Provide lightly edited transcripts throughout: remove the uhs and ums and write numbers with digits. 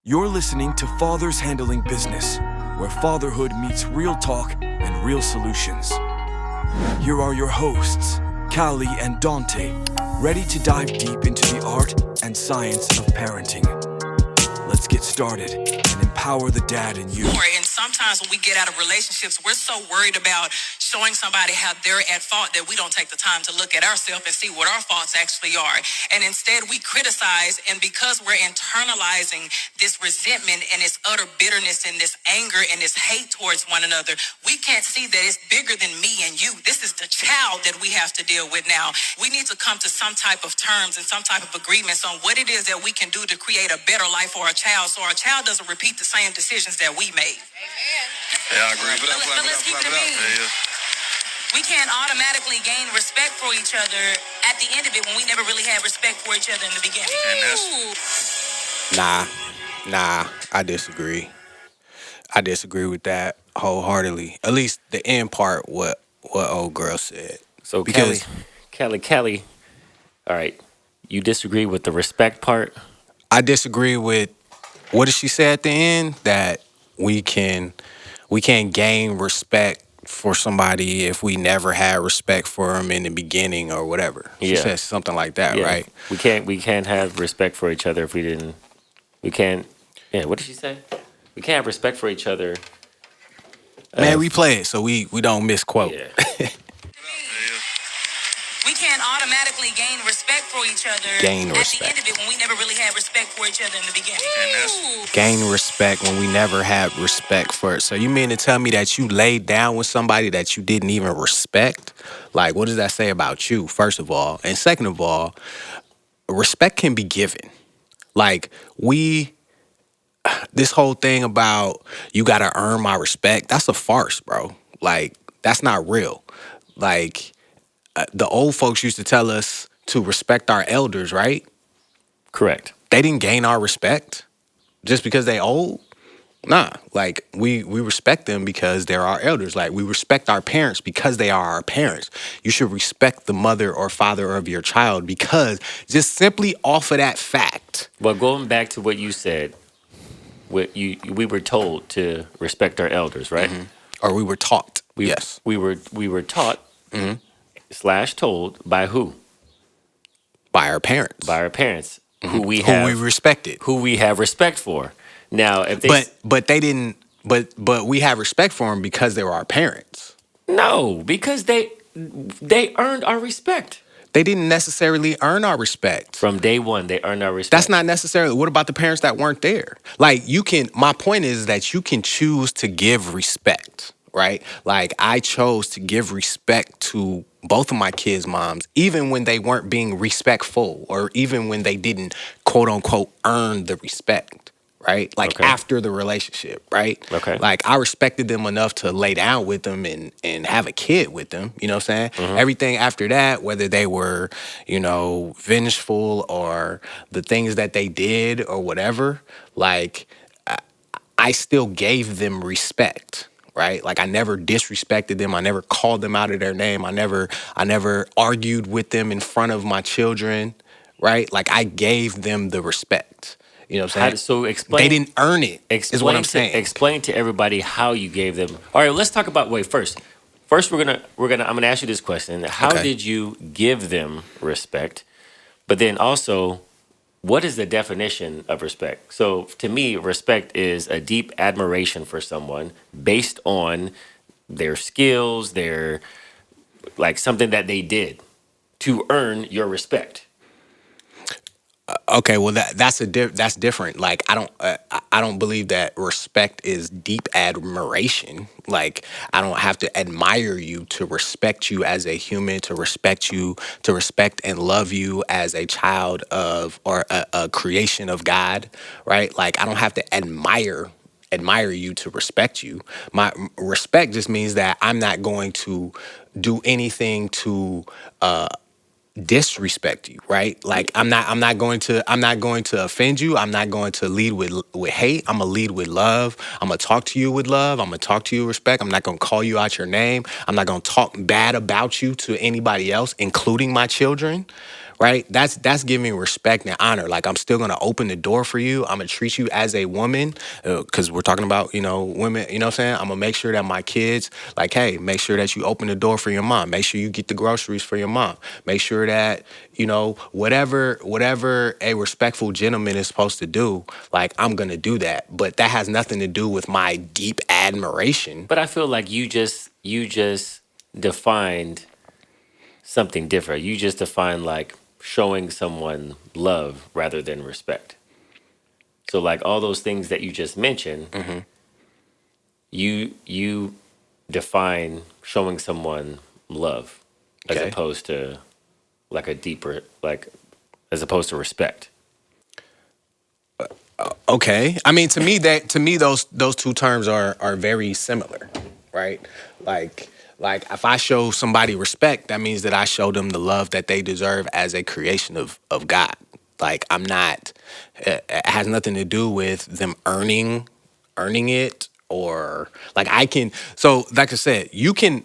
You're listening to Fathers Handling Business, where fatherhood meets real talk and real solutions. Here are your hosts, Cali and Donté, ready to dive deep into the art and science of parenting. Let's get started and empower the dad in you. And sometimes when we get out of relationships, we're so worried about showing somebody how they're at fault that we don't take the time to look at ourselves and see what our faults actually are. And instead we criticize, and because we're internalizing this resentment and this utter bitterness and this anger and this hate towards one another, we can't see that it's bigger than me and you. This is the child that we have to deal with now. We need to come to some type of terms and some type of agreements on what it is that we can do to create a better life for our child, so our child doesn't repeat the same decisions that we made. Yeah, I agree. But let's keep it a bean. We can't automatically gain respect for each other at the end of it when we never really had respect for each other in the beginning. I disagree. I disagree with that wholeheartedly. At least the end part, what old girl said. So Because Kelly, all right, you disagree with the respect part? I disagree with what did she say at the end? That we can't gain respect for somebody if we never had respect for them in the beginning or whatever. She Yeah. said something like that, Yeah. right? We can't have respect for each other if we didn't. We can't. Yeah. What did she say? We can't have respect for each other. Man, we play it so we don't misquote. Yeah. We can't automatically gain respect for each other Gain at respect. the end of it when we never really had respect for each other in the beginning. Gain respect when we never had respect for it. So you mean to tell me that you laid down with somebody that you didn't even respect? Like, what does that say about you, first of all? And second of all, respect can be given. Like, this whole thing about you got to earn my respect, that's a farce, bro. Like, that's not real. Like, the old folks used to tell us to respect our elders, right? Correct. They didn't gain our respect just because they old. Nah, like we respect them because they're our elders. Like we respect our parents because they are our parents. You should respect the mother or father of your child because just simply off of that fact. Well, going back to what you said, we were told to respect our elders, right? Mm-hmm. Or we were taught. Yes. We were taught / told by who? By our parents. By our parents, Mm-hmm. who we respected. who we have respect for. Now, if they But they didn't. But we have respect for them because they were our parents. no, because they earned our respect They didn't necessarily earn our respect. from day one. They earned our respect. That's not necessarily. What about the parents that weren't there? Like my point is that you can choose to give respect, right? Like I chose to give respect to both of my kids' moms, even when they weren't being respectful or even when they didn't quote unquote earn the respect, right? Like Okay. after the relationship, right? Okay. Like I respected them enough to lay down with them and have a kid with them, you know what I'm saying? Mm-hmm. Everything after that, whether they were, vengeful or the things that they did or whatever, like I still gave them respect. Right? Like I never disrespected them. I never called them out of their name. I never argued with them in front of my children. Right? Like I gave them the respect. You know what I'm saying? So explain. They didn't earn it. Is what I'm saying. Explain to everybody how you gave them. All right, let's talk about. Wait, first, I'm gonna ask you this question. How Okay. did you give them respect? But then also, what is the definition of respect? So to me, respect is a deep admiration for someone based on their skills, their like something that they did to earn your respect. Okay, well that's different. Like I don't believe that respect is deep admiration. Like I don't have to admire you to respect you as a human, to respect you, to respect and love you as a child of or a creation of God, right? Like I don't have to admire you to respect you. My respect just means that I'm not going to do anything to disrespect you, right? Like I'm not going to offend you. I'm not going to lead with hate. I'm gonna lead with love. I'm gonna talk to you with love. I'm gonna talk to you with respect. I'm not gonna call you out your name. I'm not gonna talk bad about you to anybody else, including my children, right? That's giving respect and honor. Like, I'm still gonna open the door for you. I'm gonna treat you as a woman, because we're talking about, women. You know what I'm saying? I'm gonna make sure that my kids, like, hey, make sure that you open the door for your mom. Make sure you get the groceries for your mom. Make sure that whatever a respectful gentleman is supposed to do. Like, I'm gonna do that. But that has nothing to do with my deep admiration. But I feel like you just defined something different. You just defined like showing someone love rather than respect. So like all those things that you just mentioned, you define showing someone love as Okay. opposed to like a deeper like as opposed to respect. Okay. I mean, to me those two terms are very similar, right? Like like if I show somebody respect, that means that I show them the love that they deserve as a creation of God. Like, I'm not it has nothing to do with them earning it, or like I can, so like I said, you can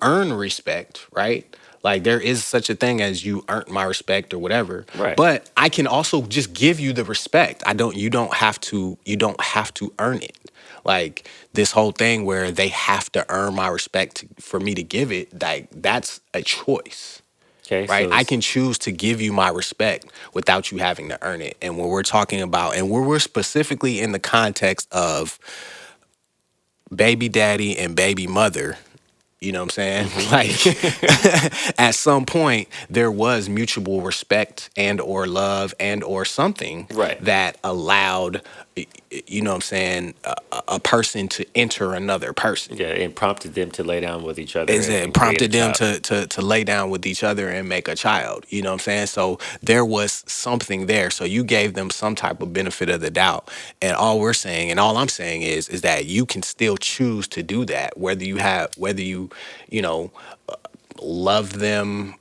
earn respect, right? Like, there is such a thing as you earned my respect or whatever. Right. But I can also just give you the respect. You don't have to earn it. Like, this whole thing where they have to earn my respect for me to give it, like, that's a choice. Okay, Right? so I can choose to give you my respect without you having to earn it. And when we're talking about, and we're specifically in the context of baby daddy and baby mother, you know what I'm saying? Like, at some point there was mutual respect and or love and or something right. that allowed, you know what I'm saying, a person to enter another person. Yeah, it prompted them to lay down with each other Is it and create a prompted them child. to lay down with each other and make a child? You know what I'm saying? So there was something there. So you gave them some type of benefit of the doubt. And all we're saying, and all I'm saying is that you can still choose to do that, whether you, you know, love them,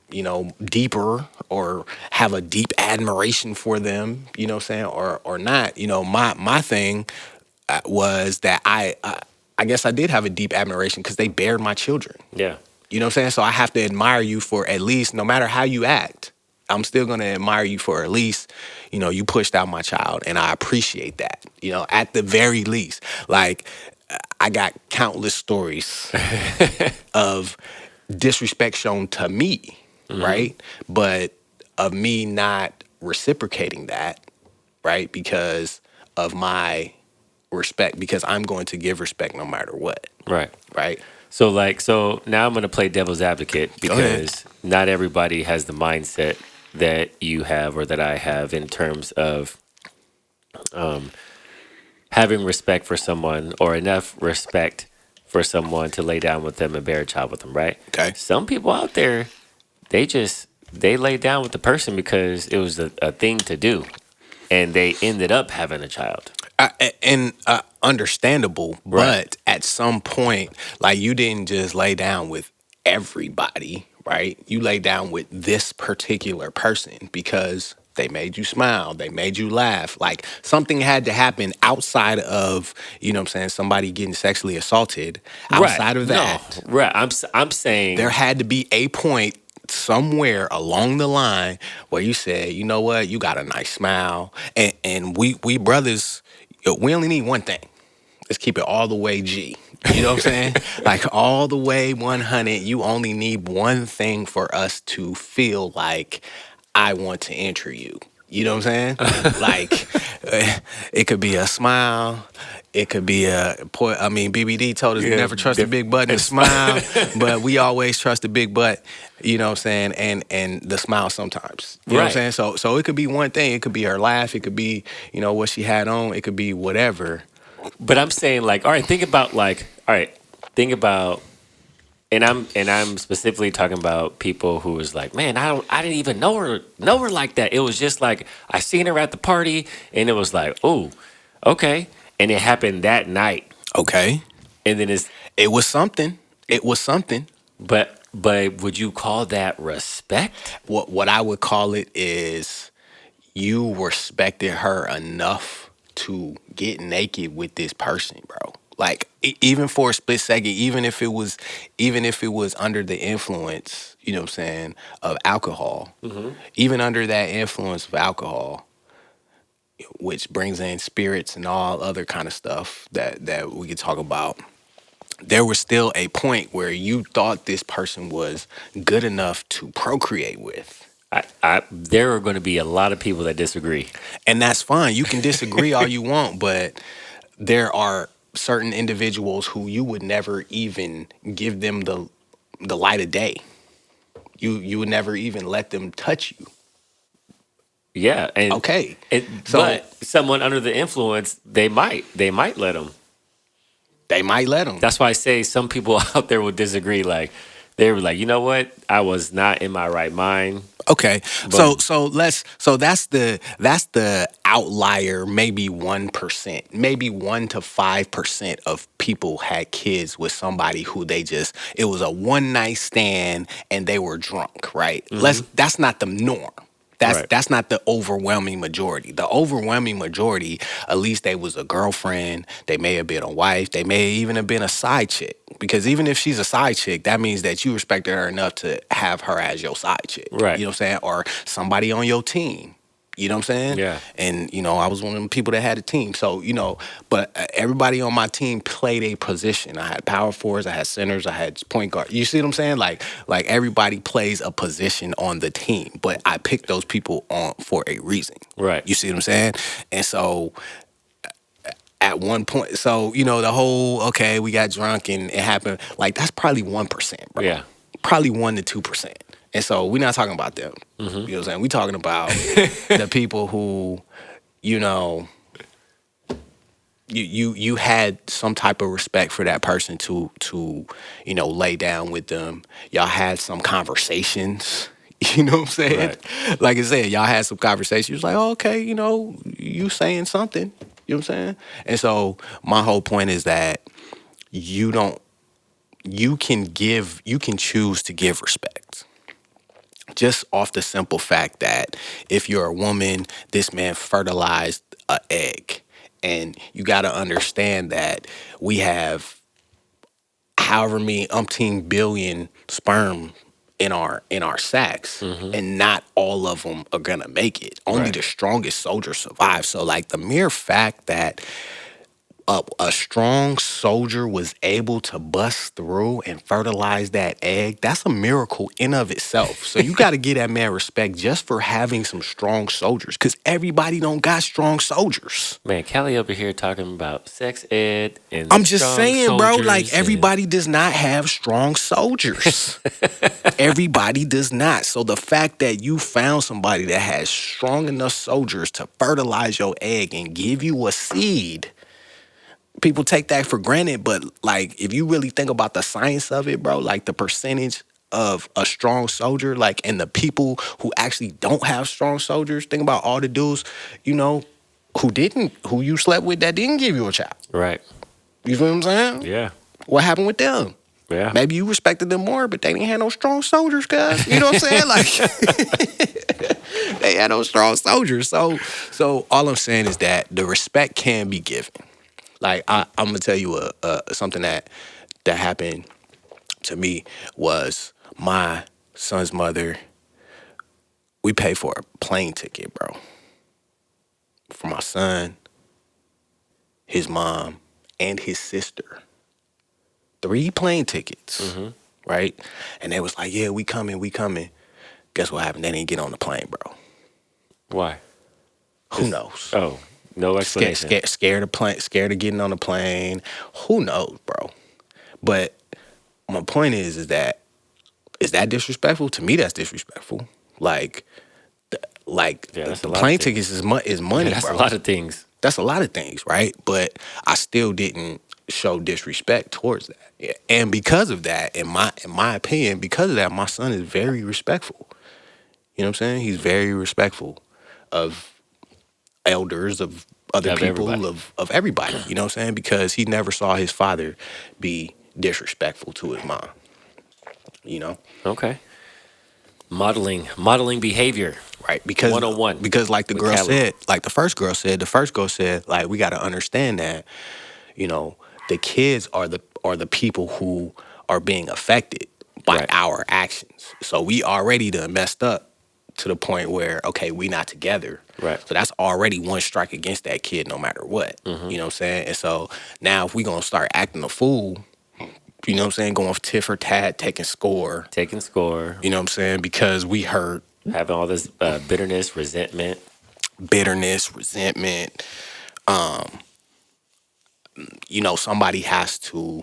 deeper, or have a deep admiration for them, you know what I'm saying, or not. My thing was that I guess I did have a deep admiration because they bared my children. Yeah. You know what I'm saying? So I have to admire you for, at least, no matter how you act, I'm still going to admire you for, at least, you pushed out my child, and I appreciate that, at the very least. Like, I got countless stories of disrespect shown to me, right? But of me not reciprocating that, right? Because of my respect, because I'm going to give respect no matter what, Right. right? So now I'm going to play devil's advocate Go ahead. because not everybody has the mindset that you have or that I have in terms of having respect for someone or enough respect for someone to lay down with them and bear a child with them, right? Okay. Some people out there, they lay down with the person because it was a thing to do and they ended up having a child. And understandable, Right. but at some point, like, you didn't just lay down with everybody, right? You lay down with this particular person because they made you smile, they made you laugh. Like, something had to happen outside of, you know what I'm saying, somebody getting sexually assaulted. Right. Outside of No. that, Right. I'm saying there had to be a point somewhere along the line where you said, you know what, you got a nice smile, and we brothers, we only need one thing. Let's keep it all the way G. You know what I'm saying? Like, all the way 100. You only need one thing for us to feel like I want to enter you. You know what I'm saying? Like, it could be a smile. It could be BBD told us Yeah, never trust a big butt and a smile, but we always trust a big butt. You know what I'm saying? And the smile sometimes. You know what I'm Right. saying? So it could be one thing. It could be her laugh. It could be, what she had on. It could be whatever. But I'm saying like, all right, think about and I'm specifically talking about people who was like, man, I didn't even know her like that. It was just like I seen her at the party and it was like, oh, okay. And it happened that night. Okay. And then It was something. It was something. but would you call that respect? What I would call it is, you respected her enough to get naked with this person, bro. Like even for a split second, even if it was under the influence, you know what I'm saying, of alcohol, even under that influence of alcohol, which brings in spirits and all other kind of stuff that we could talk about, there was still a point where you thought this person was good enough to procreate with. There are going to be a lot of people that disagree. And that's fine. You can disagree all you want, but there are certain individuals who you would never even give them the light of day. You would never even let them touch you. Yeah, and Okay. So but someone under the influence, they might let them. they might let them. That's why I say some people out there will disagree. Like they were like, you know what? I was not in my right mind. Okay. But- So that's the outlier, maybe 1%, maybe 1 to 5% of people had kids with somebody who it was a one night stand and they were drunk, right? That's not the norm. Right. That's not the overwhelming majority. The overwhelming majority, at least they was a girlfriend, they may have been a wife, they may even have been a side chick. Because even if she's a side chick, that means that you respected her enough to have her as your side chick. Right. You know what I'm saying? Or somebody on your team. You know what I'm saying? Yeah. And, I was one of them people that had a team. So, but everybody on my team played a position. I had power forwards, I had centers, I had point guard. You see what I'm saying? Like everybody plays a position on the team. But I picked those people on for a reason. Right. You see what I'm saying? And so at one point, so, the whole, okay, we got drunk and it happened, like that's probably 1%, bro. Yeah. Probably 1 to 2%. And so we're not talking about them. You know what I'm saying? We're talking about the people who, you had some type of respect for that person to lay down with them. Y'all had some conversations. You know what I'm saying? Right. Like I said, y'all had some conversations. You was like, oh, okay, you saying something. You know what I'm saying? And so my whole point is that you can choose to give respect. Just off the simple fact that if you're a woman, this man fertilized an egg. And you got to understand that we have however many umpteen billion sperm in our sacs, and not all of them are gonna make it. Only Right. the strongest soldiers survive. So like the mere fact that a strong soldier was able to bust through and fertilize that egg, that's a miracle in of itself. So you got to give that man respect just for having some strong soldiers, because everybody don't got strong soldiers. Man, Cali over here talking about sex ed and I'm just strong saying, bro, like soldiers everybody does not have strong soldiers. Everybody does not. So the fact that you found somebody that has strong enough soldiers to fertilize your egg and give you a seed, people take that for granted, but like if you really think about the science of it, bro, like the percentage of a strong soldier, like, and the people who actually don't have strong soldiers, think about all the dudes, who you slept with that didn't give you a child. Right. You feel what I'm saying? Yeah. What happened with them? Yeah. Maybe you respected them more, but they didn't have no strong soldiers, cuz. You know what I'm saying? Like, they had no strong soldiers. So all I'm saying is that the respect can be given. Like, I'm gonna tell you something that happened to me was my son's mother. We paid for a plane ticket, bro, for my son, his mom, and his sister. 3 plane tickets, right? And they was like, yeah, we coming. Guess what happened? They didn't get on the plane, bro. Why? Who knows? Oh, no explanation. Scared of getting on the plane. Who knows, bro? But my point is that disrespectful? To me, that's disrespectful. Like that's the a lot plane of things. tickets is money, That's bro. a lot of things. That's a lot of things, right? But I still didn't show disrespect towards that. Yeah. And because of that, in my opinion, because of that, my son is very respectful. You know what I'm saying? He's very respectful of elders, of other Of people, everybody. of everybody. You know what I'm saying? Because he never saw his father be disrespectful to his mom. You know? Okay. Modeling behavior. Right, because 101 because like the with first girl said, like we got to understand that, The kids are the people who are being affected by Right. our actions. So we already done messed up to the point where, okay, we not together. Right. So that's already one strike against that kid no matter what. Mm-hmm. You know what I'm saying? And so now if we gonna start acting a fool, you know what I'm saying, going tit for tat, taking score, Taking score, you know what I'm saying, because we hurt, having all this bitterness, resentment. bitterness, resentment, you know, somebody has to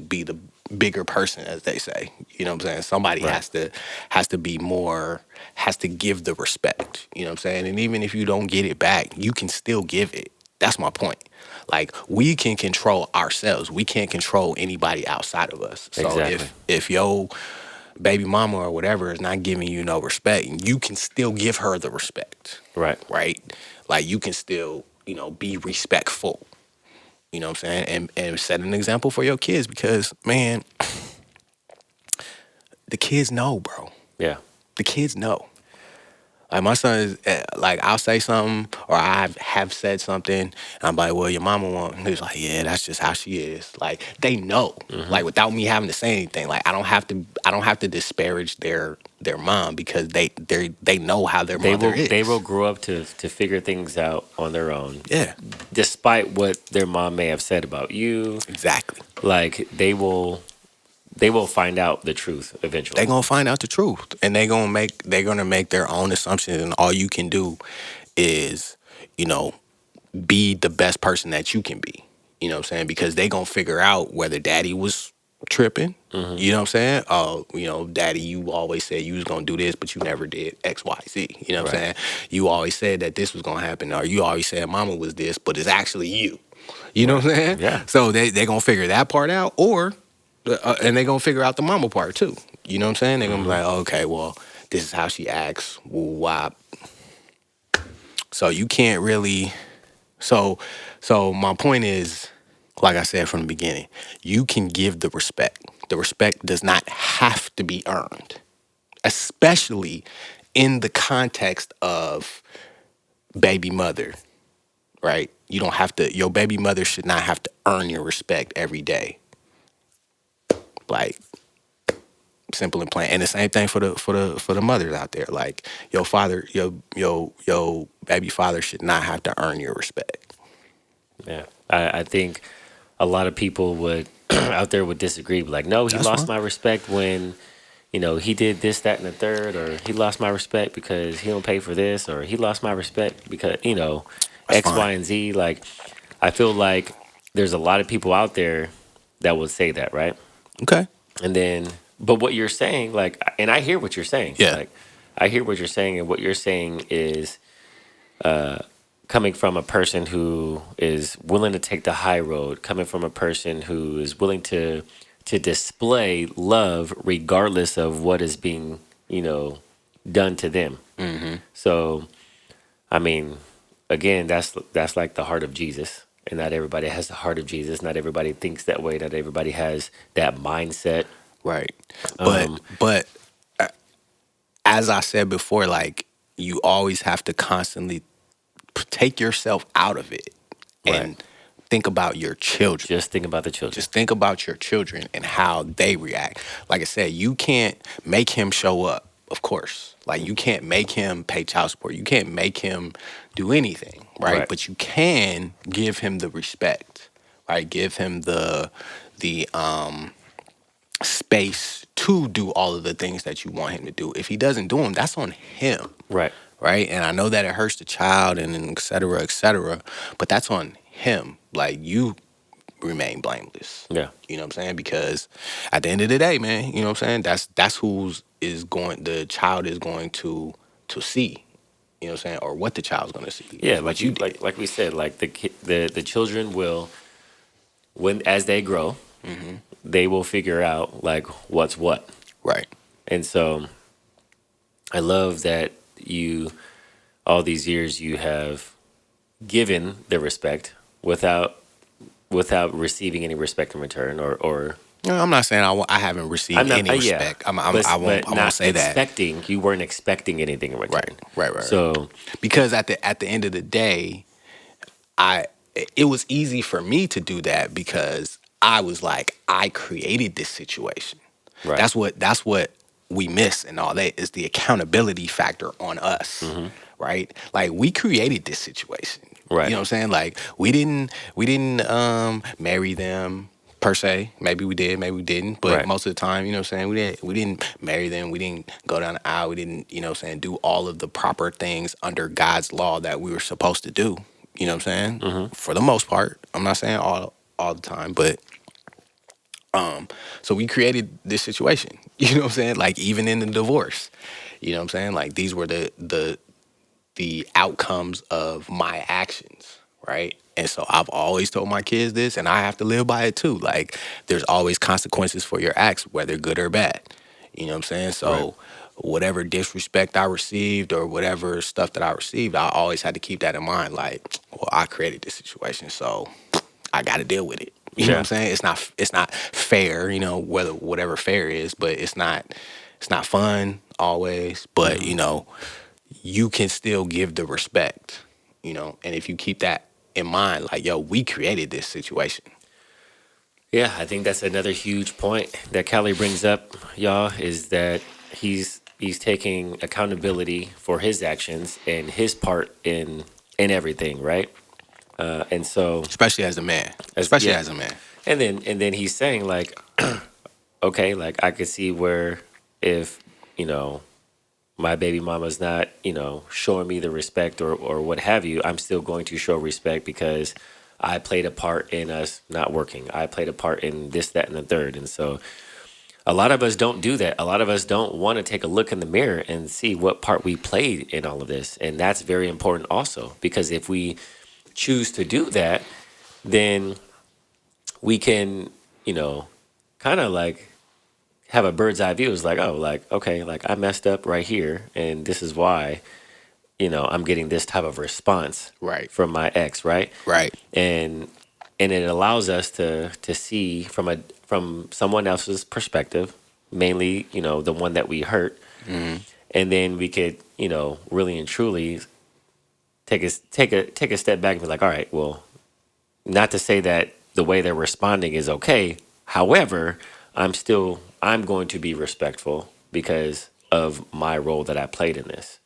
be the bigger person, as they say. You know what I'm saying? Somebody Right. has to be more, has to give the respect. You know what I'm saying? And even if you don't get it back, you can still give it. That's my point. Like, we can control ourselves. We can't control anybody outside of us. So Exactly. if your baby mama or whatever is not giving you no respect, you can still give her the respect. Right. Right? Like, you can still, you know, be respectful. You know what I'm saying? And set an example for your kids because, man, the kids know, bro. Yeah. The kids know. Like, my son is, like, I'll say something or I have said something, and I'm like, well, your mama won't. And he's like, yeah, that's just how she is. Like, they know. Mm-hmm. Like, without me having to say anything. Like, I don't have to disparage their mom because they know how their mother is. They will grow up to figure things out on their own. Yeah. Despite what their mom may have said about you. Exactly. Like, they will find out the truth eventually. They're gonna find out the truth, and they're gonna make their own assumptions, and all you can do is, you know, be the best person that you can be. You know what I'm saying? Because they gonna figure out whether daddy was tripping. Mm-hmm. You know what I'm saying? Oh, you know, daddy, you always said you was gonna do this, but you never did X, Y, Z. You know what I'm saying? You always said that this was gonna happen, or you always said mama was this, but it's actually you. You know what I'm saying? Yeah. So they gonna figure that part out, or and they gonna figure out the mama part too. You know what I'm saying? They're gonna be like, okay, well, this is how she acts. Why? So you can't really. So my point is, like I said from the beginning, you can give the respect. The respect does not have to be earned, especially in the context of baby mother, right? You don't have to. Your baby mother should not have to earn your respect every day. Like, simple and plain. And the same thing for the mothers out there. Like, your father, your baby father should not have to earn your respect. Yeah. I think a lot of people would out there would disagree. Like, no, he That's lost fine. my respect when, you know, he did this, that, and the third, or he lost my respect because he don't pay for this, or he lost my respect because, you know, That's X, fine. Y, and Z. Like, I feel like there's a lot of people out there that would say that, right? Okay. And then, but what you're saying, like, and I hear what you're saying. Yeah. Like, I hear what you're saying, and what you're saying is coming from a person who is willing to take the high road, coming from a person who is willing to display love regardless of what is being, you know, done to them. Mm-hmm. So, I mean, again, that's like the heart of Jesus. And not everybody has the heart of Jesus. Not everybody thinks that way. Not everybody has that mindset. Right. Um, But as I said before, like, you always have to constantly take yourself out of it and Right. think about your children. Just think about the children. Just think about your children and how they react. Like I said, you can't make him show up, of course. Like, you can't make him pay child support. You can't make him do anything, right? Right. But you can give him the respect, right? Give him the space to do all of the things that you want him to do. If he doesn't do them, that's on him. Right. Right? And I know that it hurts the child and et cetera, but that's on him. Like, you remain blameless. Yeah. You know what I'm saying? Because at the end of the day, man, you know what I'm saying? That's the child is going to see. You know what I'm saying? Or what the child's going to see. Yeah, Is what like you you did. like we said, like the children will, when as they grow, Mm-hmm. they will figure out like what's what. Right. And so I love that you all these years you have given the respect without receiving any respect in return or No, I'm not saying I haven't received I'm not any respect. I won't say that. expecting you weren't expecting anything in return. Right. So Because at the end of the day, it was easy for me to do that because I was like, I created this situation. Right. That's what we miss and all that is the accountability factor on us, Mm-hmm. right? Like we created this situation. You Right. know what I'm saying? Like we didn't marry them per se. Maybe we did, maybe we didn't. But Right. most of the time, you know what I'm saying, we didn't marry them, we didn't go down the aisle, we didn't, you know what I'm saying, do all of the proper things under God's law that we were supposed to do. You know what I'm saying? Mm-hmm. For the most part. I'm not saying all the time, but so we created this situation. You know what I'm saying? Like even in the divorce. You know what I'm saying? Like these were the outcomes of my actions, right? And so I've always told my kids this, and I have to live by it too. Like, there's always consequences for your acts, whether good or bad. You know what I'm saying? Right. So, whatever disrespect I received or whatever stuff that I received, I always had to keep that in mind. Like, well, I created this situation, so I got to deal with it. You know what I'm Yeah. saying? It's not fair. You know whatever fair is, but it's not fun always. But Mm-hmm. you can still give the respect, and if you keep that in mind, like, yo, we created this situation. Yeah, I think that's another huge point that Callie brings up, y'all, is that he's taking accountability for his actions and his part in everything, right? And so, Especially as a man. as Especially yeah, as a man. and then he's saying like, okay, like I could see where if you know my baby mama's not showing me the respect or what have you, I'm still going to show respect because I played a part in us not working. I played a part in this, that, and the third. And so a lot of us don't do that. A lot of us don't want to take a look in the mirror and see what part we played in all of this. And that's very important also, because if we choose to do that, then we can, kind of like have a bird's eye view. It's like, oh, like, okay, like I messed up right here. And this is why, I'm getting this type of response Right. from my ex, right? Right. And it allows us to see from someone else's perspective, mainly the one that we hurt, Hmm. and then we could really and truly take a step back and be like, all right, well, not to say that the way they're responding is okay. However, I'm going to be respectful because of my role that I played in this.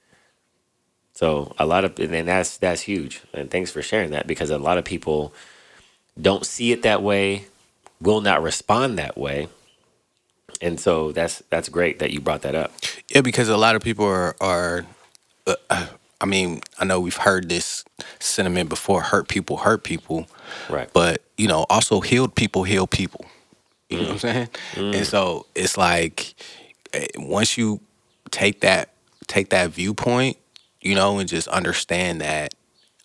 So and that's huge. And thanks for sharing that, because a lot of people don't see it that way, will not respond that way. And so that's great that you brought that up. Yeah, because a lot of people are I mean, I know we've heard this sentiment before, hurt people, Right. but also healed people heal people. You know what I'm Mm, saying? And mm, so it's like, once you take that viewpoint, and just understand that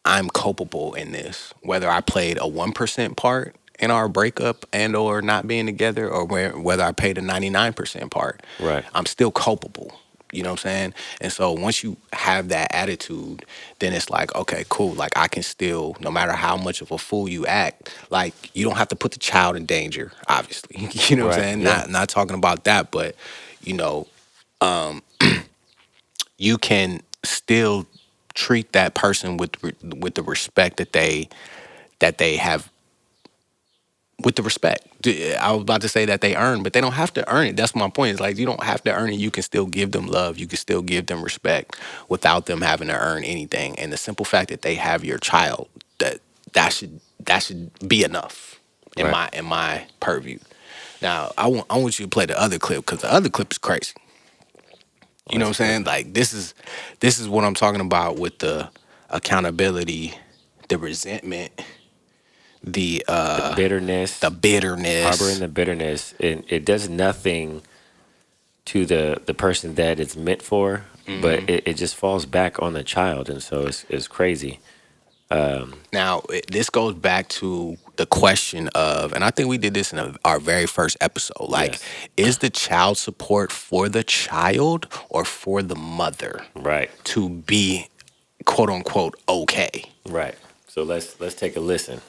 I'm culpable in this, whether I played a 1% part in our breakup and or not being together, or whether I played a 99% part, right. I'm still culpable. You know what I'm saying? And so once you have that attitude, then it's like, okay, cool. Like I can still, no matter how much of a fool you act, like you don't have to put the child in danger, obviously. You know what I'm Right. saying? Yeah. Not talking about that, but you know, you can still treat that person with the respect that they have, with the respect. I was about to say that they earn, but they don't have to earn it. That's my point. It's like you don't have to earn it. You can still give them love. You can still give them respect without them having to earn anything. And the simple fact that they have your child, that should be enough in Right. my purview. Now I want you to play the other clip, because the other clip is crazy. You know Let's what I'm hear it. saying? Like this is what I'm talking about with the accountability, the resentment, the The uh the bitterness, harboring bitterness. the bitterness, it does nothing to the person that it's meant for, but Hmm. it just falls back on the child. And so it's crazy. Now, this goes back to the question of, and I think we did this in our very first episode. Like, Yes. is the child support for the child or for the mother Right. to be, quote unquote, okay? Right. So let's take a listen.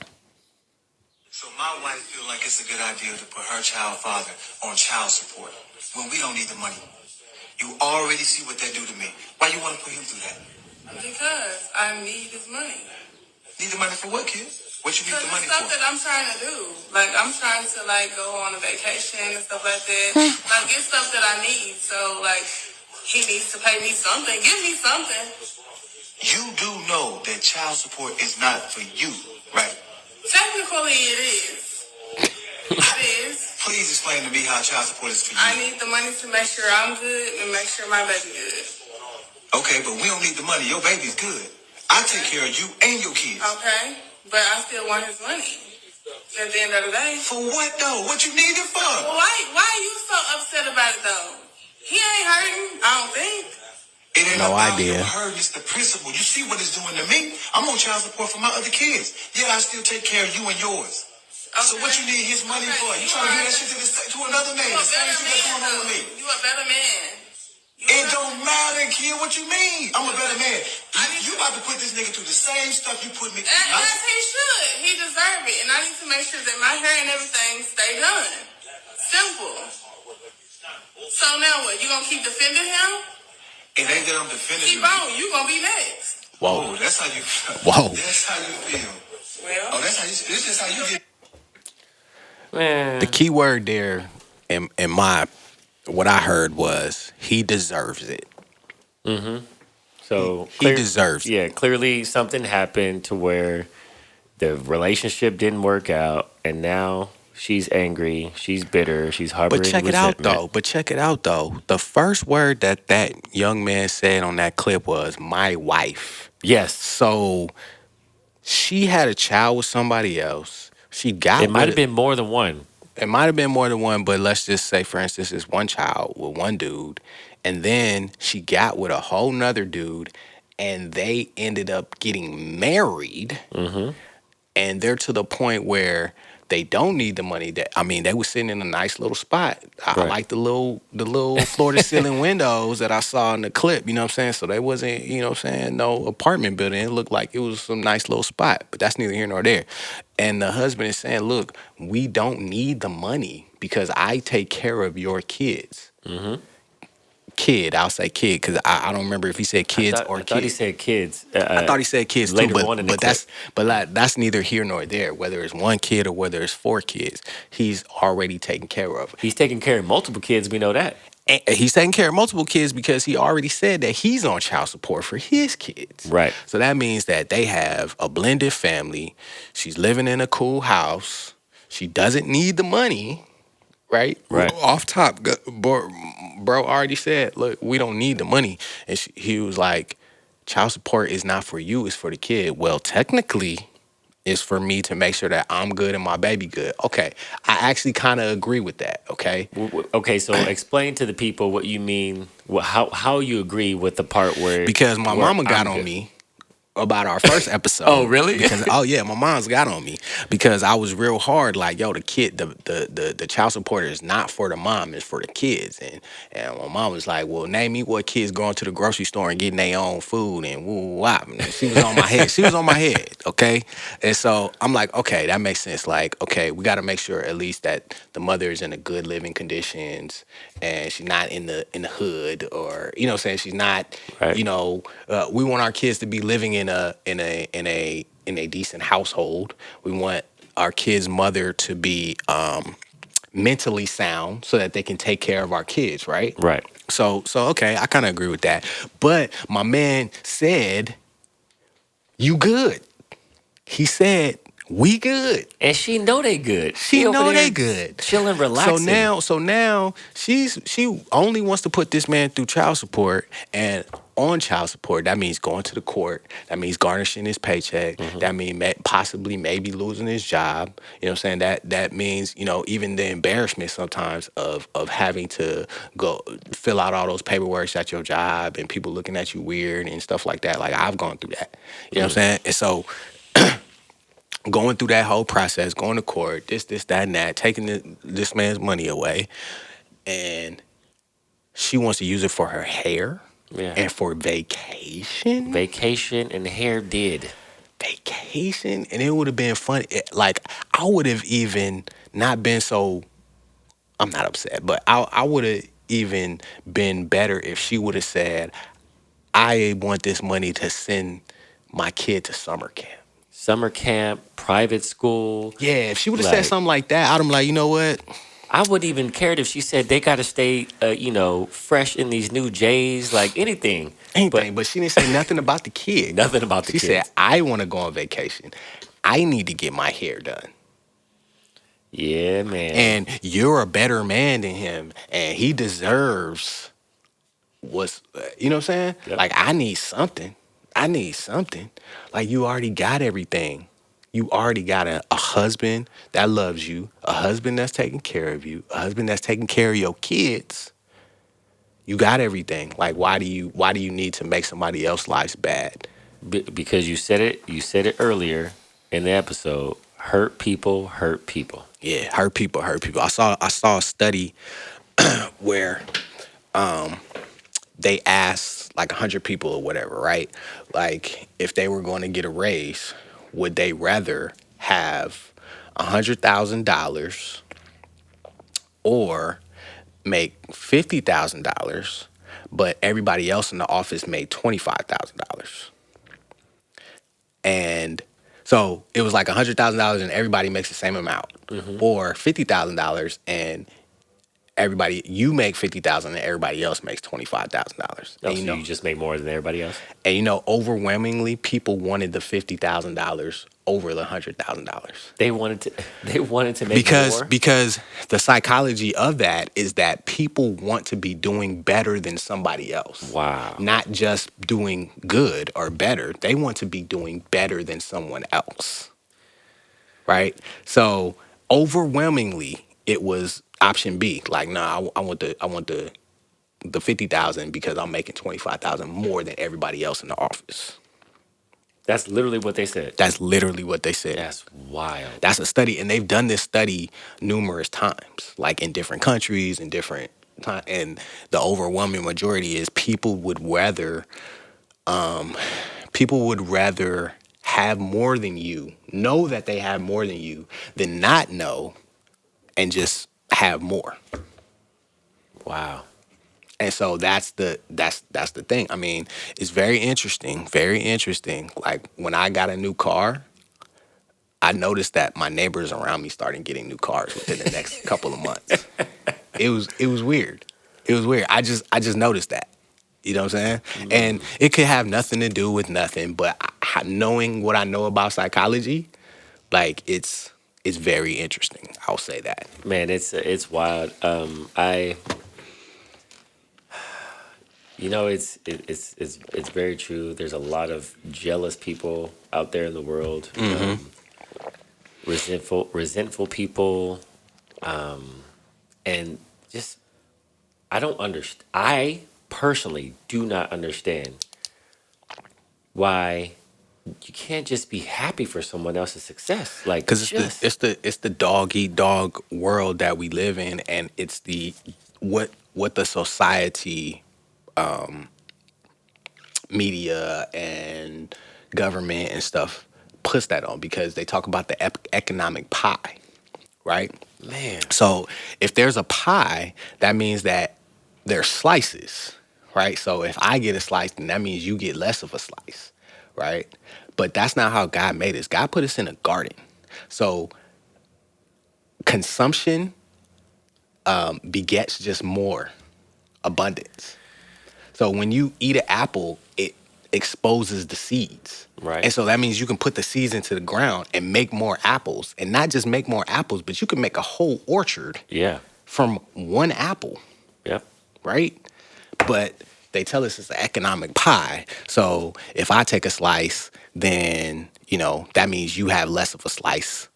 So my wife feel like it's a good idea to put her child father on child support when we don't need the money. You already see what that do to me. Why you want to put him through that? Because I need his money. Need the money for what, kid? What you need the money stuff for? that I'm trying to do. Like, I'm trying to, like, go on a vacation and stuff like that. Like, it's stuff that I need. So, like, he needs to pay me something. Give me something. You do know that child support is not for you, right? Technically, it is. It is. Please explain to me how child support is for you. I need the money to make sure I'm good and make sure my baby good. Okay, but we don't need the money. Your baby's good. I take care of you and your kids. Okay, but I still want his money. At the end of the day. For what though? What you need it for? Well, why are you so upset about it though? He ain't hurting, I don't think. It ain't No about him idea. hurting. It's the principle. You see what it's doing to me? I'm on child support for my other kids. Yet I still take care of you and yours. So what you need his money for? You trying to do that shit to another man? You a The same better shit that's man, going on with me. though. You a better man. It don't matter, kid. What you mean? I'm a better man. You about to put this nigga through the same stuff you put me through. As he should. He deserve it. And I need to make sure that my hair and everything stay done. Simple. So now what? You gonna keep defending him? It ain't that I'm defending Keep you. on. You gonna be next. Whoa, that's how you. Whoa. That's how you feel. Well. Oh, that's how you. This is how you get. Man. The key word there in my what I heard was he deserves it. So He deserves it. Yeah, clearly something happened to where the relationship didn't work out, and now she's angry, she's bitter, she's harboring But check it out resentment. though. The first word that young man said on that clip was "my wife." Yes, So she had a child with somebody else. She it got might with have been more than one. it might have been more than one, but let's just say, for instance, it's one child with one dude, and then she got with a whole nother dude, and they ended up getting married, and they're to the point where they don't need the money. That I mean, they were sitting in a nice little spot. I Right. like the little floor to ceiling windows that I saw in the clip. You know what I'm saying? So they wasn't, you know what I'm saying, no apartment building. It looked like it was some nice little spot, but that's neither here nor there. And the husband is saying, "Look, we don't need the money because I take care of your kids." Kid, I'll say kid because I don't remember if he said kids or I thought he kid. said kids. I thought he said kids too, later on in the but clip. that's neither here nor there. Whether it's one kid or whether it's four kids, he's already taken care of. He's taking care of multiple kids. We know that. And he's taking care of multiple kids because he already said that he's on child support for his kids. Right. So that means that they have a blended family. She's living in a cool house. She doesn't need the money, right? Right. Off top, bro already said, look, we don't need the money. And he was like, child support is not for you, it's for the kid. Well, technically, it's for me to make sure that I'm good and my baby good. Okay, I actually kind of agree with that, okay? Okay, so explain to the people what you mean. How you agree with the part where Because my where mama got I'm on good. me about our first episode. Oh, really? Because yeah, my mom's got on me because I was real hard. Like, yo, the kid, the child support is not for the mom, it's for the kids. And my mom was like, well, name me what kids going to the grocery store and getting their own food and woo woo wop. And she was on my head. She was on my head. Okay, and so I'm like, okay, that makes sense. Like, okay, we got to make sure at least that the mother is in a good living conditions and she's not in the hood, or you know what I'm saying, she's not, Right. you know, we want our kids to be living in a decent household. We want our kids' mother to be mentally sound so that they can take care of our kids, right? Right. So okay, I kind of agree with that. But my man said, "You good?" He said, "We good." And she know they good. She over know there they good. chilling, relaxing. So now she only wants to put this man through child support, and on child support that means going to the court. That means garnishing his paycheck. That means possibly maybe losing his job. You know what I'm saying? That means, you know, even the embarrassment sometimes of having to go fill out all those paperwork at your job and people looking at you weird and stuff like that. Like, I've gone through that. You know what I'm saying? And so going through that whole process, going to court, this, that, and that, taking this man's money away, and she wants to use it for her hair Yeah. and for vacation. Vacation and hair did. Vacation, and it would have been funny. Like, I would have even not been so. I'm not upset, but I would have even been better if she would have said, "I want this money to send my kid to summer camp." Summer camp, private school. Yeah, if she would have said Like, something like that, I'd have been like, you know what? I wouldn't even cared if she said they got to stay, fresh in these new J's, like anything. But Anything. But she didn't say nothing about the kids. nothing about the She said, kids. I want to go on vacation. I need to get my hair done. Yeah, man. And you're a better man than him. And he deserves what's, you know what I'm saying? Yep. Like, I need something. I need something. Like, you already got everything. You already got a husband that loves you, a husband that's taking care of you, a husband that's taking care of your kids. You got everything. Like, why do you need to make somebody else's lives bad? Because you said it. You said it earlier in the episode. Hurt people hurt people. Yeah, hurt people hurt people. I saw a study where they asked like 100 people or whatever, right? Like, if they were going to get a raise, would they rather have $100,000 or make $50,000, but everybody else in the office made $25,000? And so it was like $100,000 and everybody makes the same amount, or $50,000 and you make 50,000 and everybody else makes $25,000. Oh, And so you just make more than everybody else? overwhelmingly people wanted the $50,000 over the $100,000. They wanted to. They wanted to make Because more. because the psychology of that is that people want to be doing better than somebody else. Wow. Not just doing good or better. They want to be doing better than someone else. Right? So overwhelmingly it was option B. Like, nah, I want the 50,000 because I'm making 25,000 more than everybody else in the office. That's literally what they said. That's literally what they said. That's wild. That's a study, and they've done this study numerous times, like in different countries and different time. And the overwhelming majority is people would rather have more than you, know that they have more than you, than not know and just have more. Wow. And so that's the thing. I mean, it's very interesting, very interesting. Like, when I got a new car, I noticed that my neighbors around me started getting new cars within the next couple of months. It was weird. It was weird. I just noticed that. You know what I'm saying? And it could have nothing to do with nothing, but knowing what I know about psychology, like, it's very interesting. I'll say that. Man, it's wild. It's very true. There's a lot of jealous people out there in the world. Resentful people, and just I don't understand. I personally do not understand why you can't just be happy for someone else's success. Like, Because it's the dog eat dog world that we live in, and it's the what the society, media and government and stuff puts that on, because they talk about the economic pie, right? man. So if there's a pie, that means that there's slices, right? So if I get a slice, then that means you get less of a slice, right? But that's not how God made us. God put us in a garden. So consumption begets just more abundance. So when you eat an apple, it exposes the seeds. Right. And so that means you can put the seeds into the ground and make more apples. And not just make more apples, but you can make a whole orchard Yeah. from one apple, Yep. right? But they tell us it's an economic pie. So if I take a slice, then, that means you have less of a slice.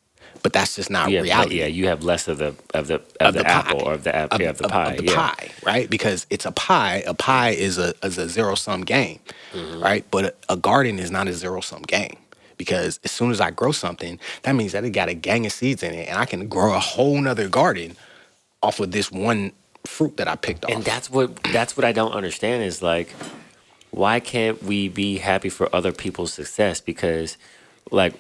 But that's just not reality. You have less of the Of the apple, pie. or of the apple, of the pie. Of the Yeah. pie, right? Because it's a pie. A pie is a zero sum game, right? But a garden is not a zero sum game, because as soon as I grow something, that means that it got a gang of seeds in it, and I can grow a whole nother garden off of this one fruit that I picked off. And that's what I don't understand is, like, why can't we be happy for other people's success? Because, like,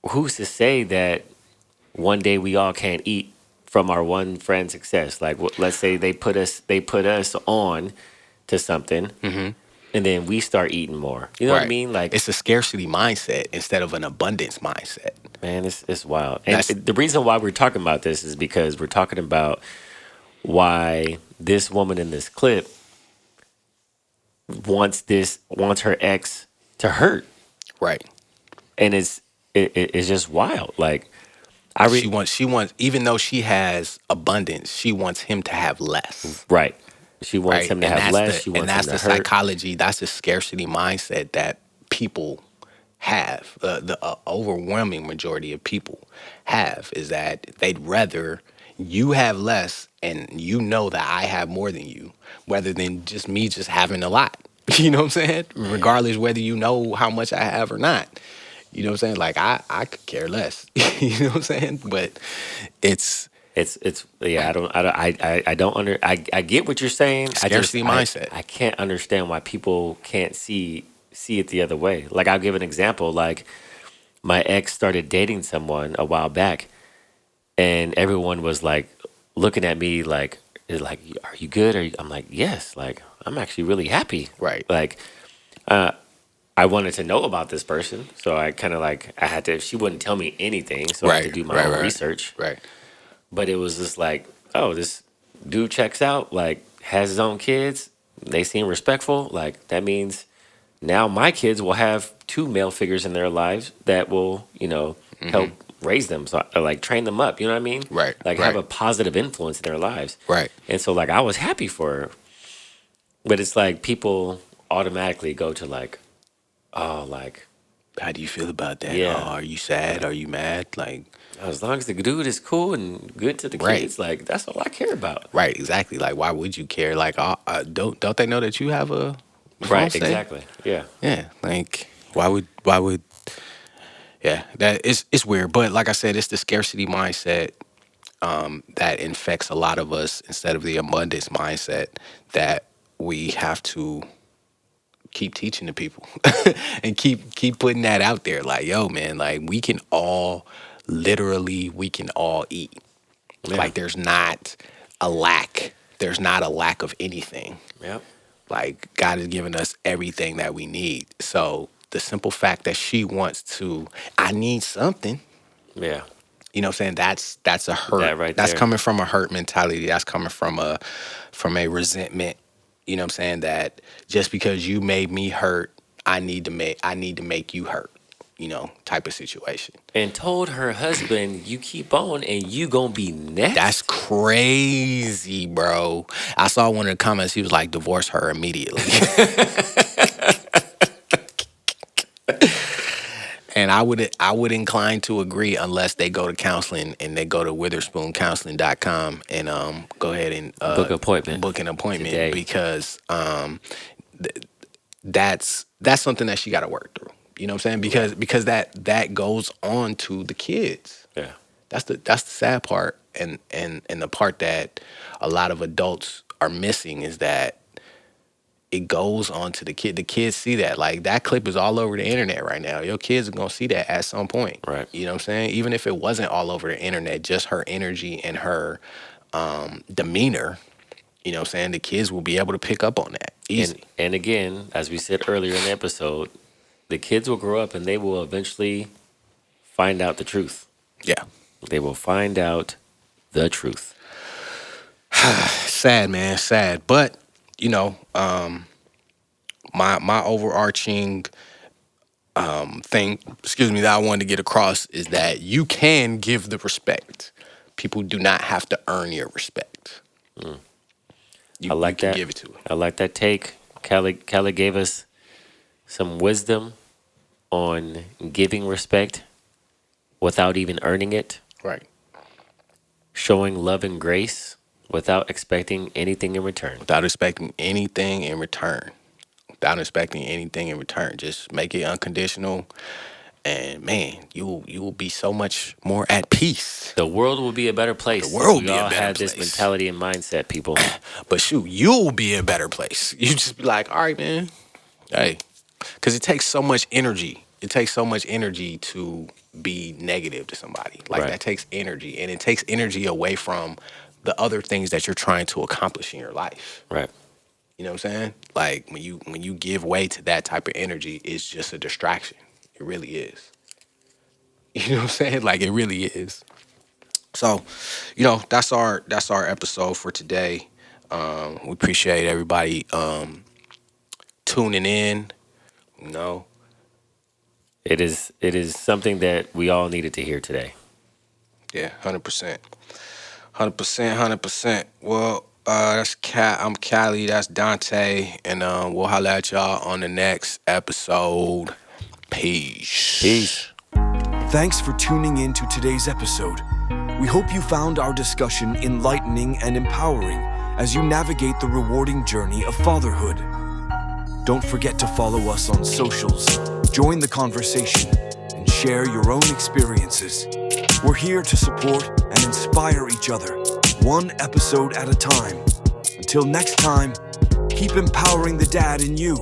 who's to say that one day we all can't eat from our one friend's success? Like, let's say they put us on to something, and then we start eating more. You know what I Right. mean? Like, It's a scarcity mindset instead of an abundance mindset. Man, it's wild. And That's the reason why we're talking about this is because we're talking about why this woman in this clip wants her ex to hurt, right. and it's just wild. Like I She read wants even though she has abundance, she wants him to have less. right. She wants Right. him to have less. She And wants him that's to the hurt. psychology, that's the scarcity mindset that people have. The overwhelming majority of people have is that they'd rather you have less and you know that I have more than you, rather than just me just having a lot. You know what I'm saying? Regardless whether you know how much I have or not. You know what I'm saying? Like I could care less. You know what I'm saying? But it's It's yeah. I get what you're saying. scarcity mindset. I can't understand why people can't see it the other way. Like I'll give an example. Like my ex started dating someone a while back, and everyone was like looking at me like, are you good? I'm like, yes. Like I'm actually really happy. Right. Like I wanted to know about this person, so I kind of like I had to. She wouldn't tell me anything, so I had to Right. do my Right. own Right. research. Right. But it was just like, oh, this dude checks out, like has his own kids. They seem respectful. Like that means now my kids will have two male figures in their lives that will, help raise them. So like train them up. You know what I mean? Right. Like have Right. a positive influence in their lives. Right. And so like I was happy for her. But it's like people automatically go to like, oh, like, How do you feel about that? Oh, yeah. are you sad? Are you mad? Like, As long as the dude is cool and good to the right, kids, like that's all I care about. right, exactly. Like, why would you care? Like, don't they know that you have a phone Right, stay? exactly. Yeah. Yeah, like, why would? Yeah, that it's weird. But like I said, it's the scarcity mindset that infects a lot of us instead of the abundance mindset that we have to keep teaching the people and keep putting that out there. Like, yo, man, like we can all eat. Yeah. Like there's not a lack. There's not a lack of anything. Yep. Like God has given us everything that we need. So the simple fact that she wants to, I need something. Yeah. You know what I'm saying? That's a hurt. That right That's there. coming from a hurt mentality. That's coming from a resentment. You know what I'm saying? That just because you made me hurt, I need to make you hurt. You know, type of situation. And told her husband, you keep on and you gonna be That's next. crazy, bro. I saw one of the comments. He was like, "Divorce her immediately." And I would incline to agree unless they go to counseling and they go to witherspooncounseling.com and go ahead and Book appointment book an appointment today. because that's something that she got to work through. You know what I'm saying? Because that goes on to the kids. Yeah. That's the sad part, and the part that a lot of adults are missing is that it goes on to the kid. The kids see that. Like that clip is all over the internet right now. Your kids are gonna see that at some point. Right. You know what I'm saying? Even if it wasn't all over the internet, just her energy and her demeanor. You know what I'm saying? The kids will be able to pick up on that easy. And again, as we said earlier in the episode, the kids will grow up and they will eventually find out the truth. Yeah. They will find out the truth. Sad, man. Sad. But you know, my overarching thing, excuse me, that I wanted to get across is that you can give the respect. People do not have to earn your respect. I You like can that. give it to them. I like that take. Kelly gave us some wisdom on giving respect without even earning it, Right. showing love and grace without expecting anything in return. Without expecting anything in return. Without expecting anything in return. Just make it unconditional. And man, you will be so much more at peace. The world will be a better The place if world will we be a all better had this place. mentality and mindset, people. But shoot, you'll be a better place. You just be like, all right, man. Hey, because it takes so much energy. It takes so much energy to be negative to somebody. Like Right. that takes energy, and it takes energy away from the other things that you're trying to accomplish in your life. Right. You know what I'm saying? Like when you give way to that type of energy, it's just a distraction. It really is. You know what I'm saying? Like it really is. So, that's our episode for today. We appreciate everybody tuning in. You know, It is something that we all needed to hear today. yeah, 100%, 100%, 100%. Well, I'm Cali. That's Dante, and we'll holla at y'all on the next episode. Peace. Peace. Thanks for tuning in to today's episode. We hope you found our discussion enlightening and empowering as you navigate the rewarding journey of fatherhood. Don't forget to follow us on socials, join the conversation, and share your own experiences. We're here to support and inspire each other, one episode at a time. Until next time, keep empowering the dad in you.